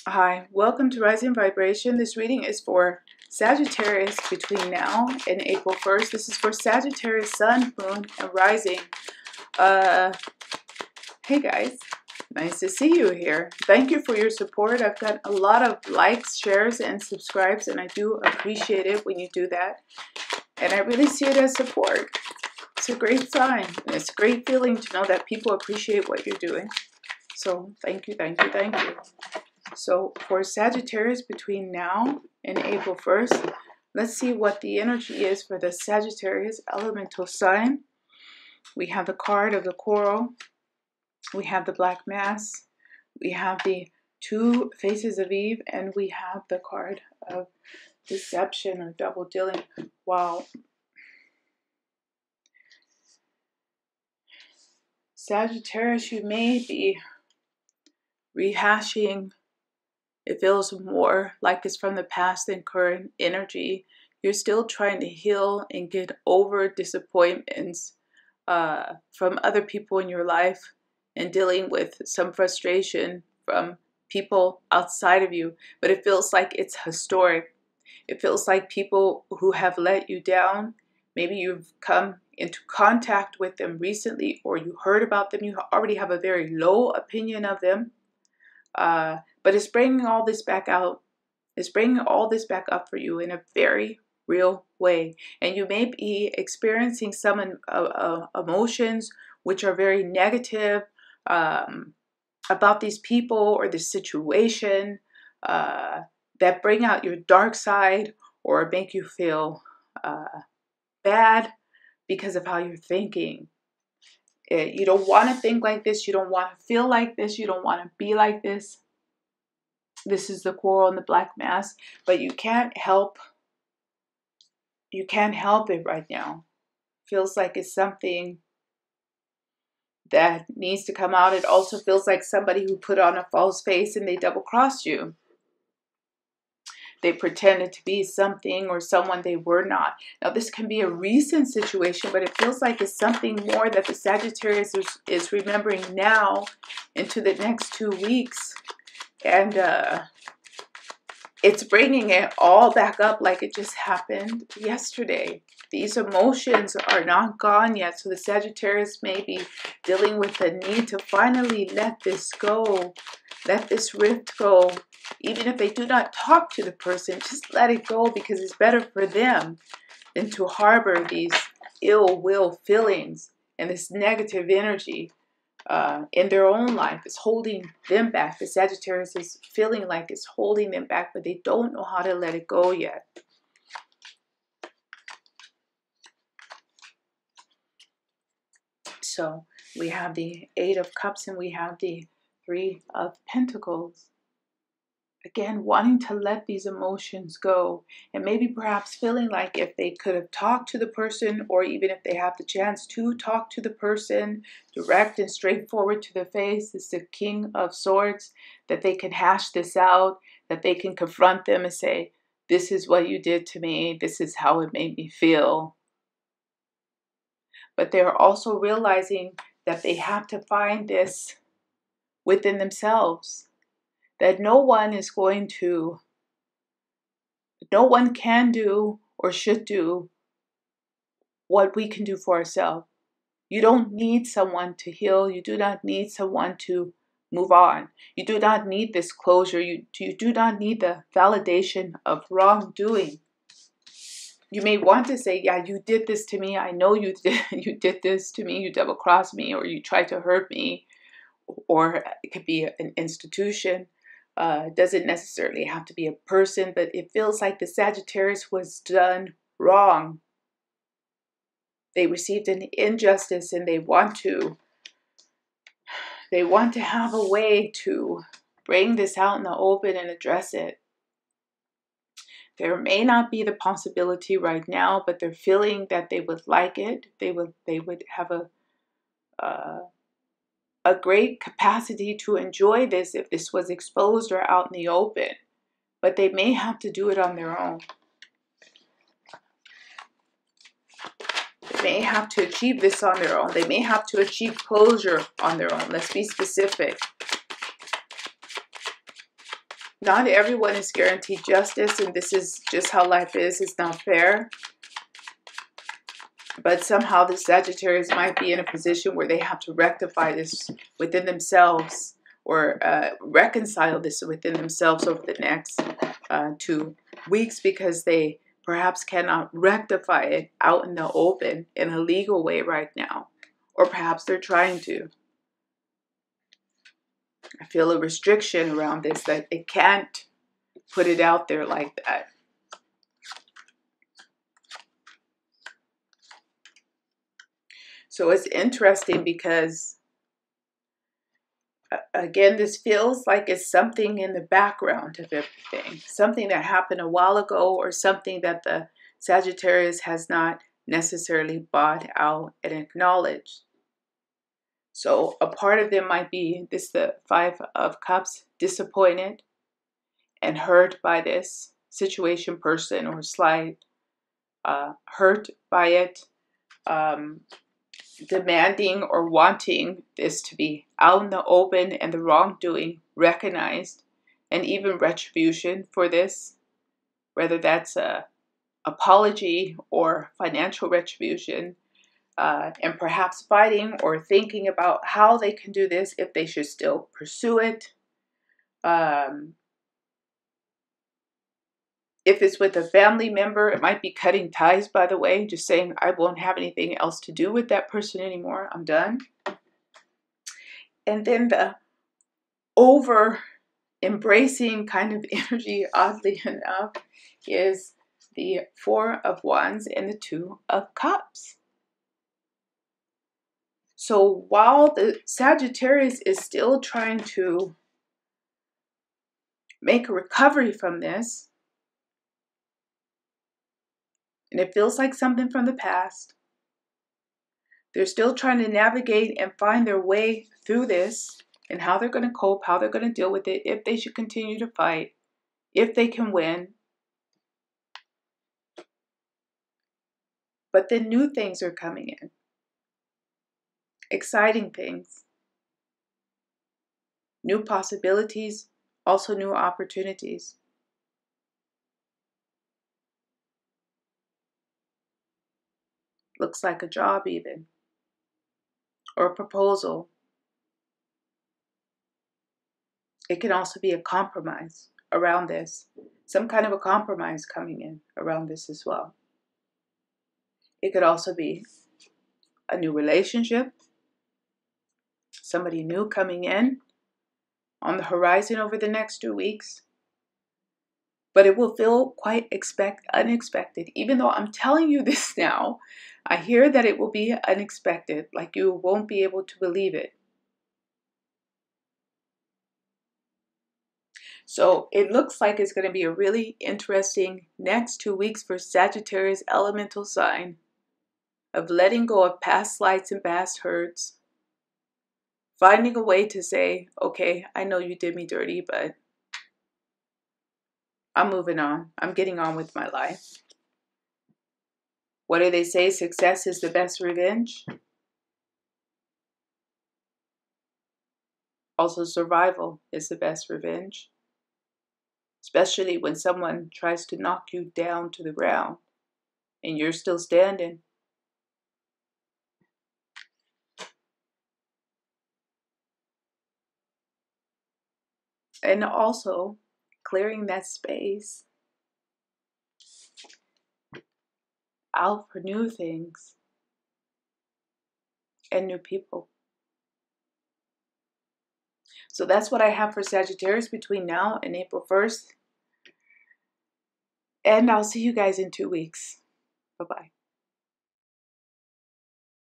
Hi, welcome to Rising Vibration. This reading is for Sagittarius between now and April 1st. This is for Sagittarius, Sun, Moon, and Rising. Hey guys, nice to see you here. Thank you for your support. I've got a lot of likes, shares, and subscribes, and I do appreciate it when you do that. And I really see it as support. It's a great sign. And it's a great feeling to know that people appreciate what you're doing. So thank you, thank you, thank you. So for Sagittarius between now and April 1st, let's see what the energy is for the Sagittarius elemental sign. We have the card of the coral. We have the black mass. We have the two faces of Eve. And we have the card of deception or double dealing. Wow. Sagittarius, you may be rehashing. It feels more like it's from the past than current energy. You're still trying to heal and get over disappointments from other people in your life and dealing with some frustration from people outside of you. But it feels like it's historic. It feels like people who have let you down, maybe you've come into contact with them recently or you heard about them. You already have a very low opinion of them. But it's bringing all this back out. It's bringing all this back up for you in a very real way. And you may be experiencing some emotions which are very negative about these people or the situation that bring out your dark side or make you feel bad because of how you're thinking. You don't want to think like this. You don't want to feel like this. You don't want to be like this. This is the coral and the black mass, but you can't help. You can't help it right now. Feels like it's something that needs to come out. It also feels like somebody who put on a false face and they double-crossed you. They pretended to be something or someone they were not. Now, this can be a recent situation, but it feels like it's something more that the Sagittarius is remembering now into the next 2 weeks. And it's bringing it all back up like it just happened yesterday. These emotions are not gone yet. So the Sagittarius may be dealing with the need to finally let this go. Let this rift go. Even if they do not talk to the person, just let it go because it's better for them than to harbor these ill will feelings and this negative energy in their own life. It's holding them back. The Sagittarius is feeling like it's holding them back, but they don't know how to let it go yet. So we have the Eight of Cups and we have the Three of Pentacles. Again, wanting to let these emotions go and maybe perhaps feeling like if they could have talked to the person or even if they have the chance to talk to the person direct and straightforward to the face, it's the King of Swords, that they can hash this out, that they can confront them and say, this is what you did to me, this is how it made me feel. But they're also realizing that they have to find this within themselves. That no one can do or should do what we can do for ourselves. You don't need someone to heal. You do not need someone to move on. You do not need this closure. You do not need the validation of wrongdoing. You may want to say, yeah, you did this to me. I know you did this to me. You double-crossed me or you tried to hurt me. Or it could be an institution. Doesn't necessarily have to be a person, but it feels like the Sagittarius was done wrong. They received an injustice and they want to have a way to bring this out in the open and address it. There may not be the possibility right now, but they're feeling that they would like it. They would have a great capacity to enjoy this if this was exposed or out in the open. But they may have to do it on their own. They may have to achieve this on their own. They may have to achieve closure on their own. Let's be specific. Not everyone is guaranteed justice, and this is just how life is. It's not fair. But somehow the Sagittarius might be in a position where they have to rectify this within themselves, or reconcile this within themselves over the next 2 weeks, because they perhaps cannot rectify it out in the open in a legal way right now. Or perhaps they're trying to. I feel a restriction around this, that they can't put it out there like that. So it's interesting because, again, this feels like it's something in the background of everything. Something that happened a while ago, or something that the Sagittarius has not necessarily bought out and acknowledged. So a part of them might be, this the 5 of Cups, disappointed and hurt by this situation, person, or slight hurt by it, demanding or wanting this to be out in the open and the wrongdoing recognized, and even retribution for this, whether that's a apology or financial retribution, and perhaps fighting or thinking about how they can do this, if they should still pursue it. If it's with a family member, it might be cutting ties, by the way, just saying, I won't have anything else to do with that person anymore. I'm done. And then the over embracing kind of energy, oddly enough, is the 4 of Wands and the 2 of Cups. So while the Sagittarius is still trying to make a recovery from this, and it feels like something from the past, they're still trying to navigate and find their way through this, and how they're going to cope, how they're going to deal with it, if they should continue to fight, if they can win. But then new things are coming in. Exciting things. New possibilities, also new opportunities. Looks like a job even. Or a proposal. It can also be a compromise around this. Some kind of a compromise coming in around this as well. It could also be a new relationship. Somebody new coming in on the horizon over the next 2 weeks. But it will feel quite unexpected. Even though I'm telling you this now, I hear that it will be unexpected. Like you won't be able to believe it. So it looks like it's going to be a really interesting next 2 weeks for Sagittarius elemental sign, of letting go of past slights and past hurts. Finding a way to say, okay, I know you did me dirty, but I'm moving on. I'm getting on with my life. What do they say? Success is the best revenge. Also, survival is the best revenge. Especially when someone tries to knock you down to the ground and you're still standing. And also clearing that space out for new things and new people. So that's what I have for Sagittarius between now and April 1st. And I'll see you guys in 2 weeks. Bye-bye.